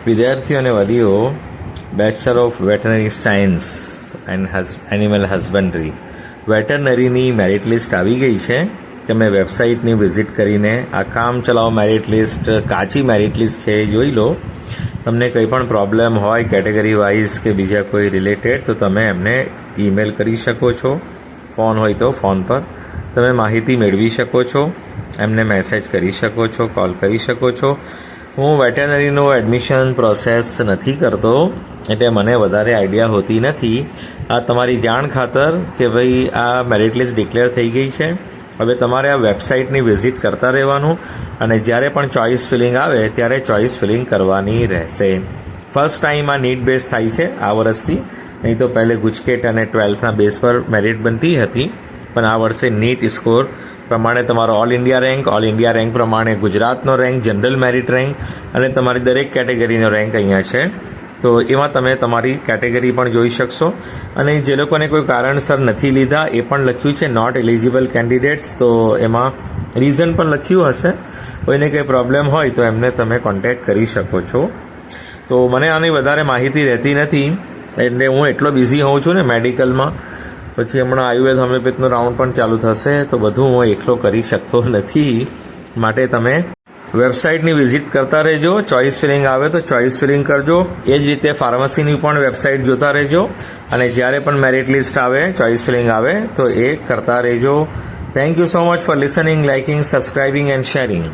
વિદ્યાર્થીઓ અને વાલીઓ bachelor of veterinary science and animal husbandry વેટરનરીની મેરિટ લિસ્ટ આવી ગઈ છે. તમે વેબસાઇટની વિઝિટ કરીને આ કામ ચલાવો મેરિટ લિસ્ટ કાચી મેરિટ લિસ્ટ છે એ જોઈ લો. તમને કંઈ પણ પ્રોબ્લેમ હોય કેટેગરી વાઇઝ કે બીજા કોઈ રિલેટેડ તો તમે એમને ઈમેલ કરી શકો છો. ફોન હોય તો ફોન પર તમે માહિતી મેળવી શકો છો, એમને મેસેજ કરી શકો છો, કોલ કરી શકો છો. હું વેટરનરીનો એડમિશન પ્રોસેસ નથી કરતો એટલે મને વધારે આઈડિયા હોતી નથી. આ તમારી જાણ ખાતર કે ભાઈ આ મેરિટ લિસ્ટ ડિક્લેર થઈ ગઈ છે. હવે તમારે આ વેબસાઇટની વિઝિટ કરતા રહેવાનું અને જ્યારે પણ ચોઇસ ફિલિંગ આવે ત્યારે ચોઇસ ફિલિંગ કરવાની રહેશે. ફર્સ્ટ ટાઈમ આ નીટ બેઝ થાય છે આ વર્ષથી, નહીં તો પહેલે ગુજકેટ અને 12થના બેઝ પર મેરિટ બનતી હતી, પણ આ વર્ષે નીટ સ્કોર પ્રમાણે તમારો ઓલ ઇન્ડિયા રેન્ક પ્રમાણે ગુજરાતનો રેન્ક, જનરલ મેરિટ રેન્ક અને તમારી દરેક કેટેગરીનો રેન્ક અહીંયા છે. તો એમાં તમે તમારી કેટેગરી પણ જોઈ શકશો. અને જે લોકોને કોઈ કારણસર નથી લીધા એ પણ લખ્યું છે નોટ એલિજિબલ કેન્ડિડેટ્સ, તો એમાં રીઝન પણ લખ્યું હશે. કોઈને કંઈ પ્રોબ્લેમ હોય તો એમને તમે કોન્ટેક્ટ કરી શકો છો. તો મને આની વધારે માહિતી રહેતી નથી એટલે હું એટલો બિઝી હોઉં છું ને મેડિકલમાં. પછી હમણાં આયુર્વેદ હોમિયોપેથનો રાઉન્ડ પણ ચાલુ થશે તો બધું હું એકલો કરી શકતો નથી. માટે તમે વેબસાઇટની વિઝિટ કરતા રહેજો. ચોઇસ ફિલિંગ આવે તો ચોઇસ ફિલિંગ કરજો. એ જ રીતે ફાર્મસીની પણ વેબસાઇટ જોતા રહેજો અને જ્યારે પણ મેરિટ લિસ્ટ આવે, ચોઇસ ફિલિંગ આવે તો એ કરતા રહેજો. Thank you so much for listening, liking, subscribing and sharing.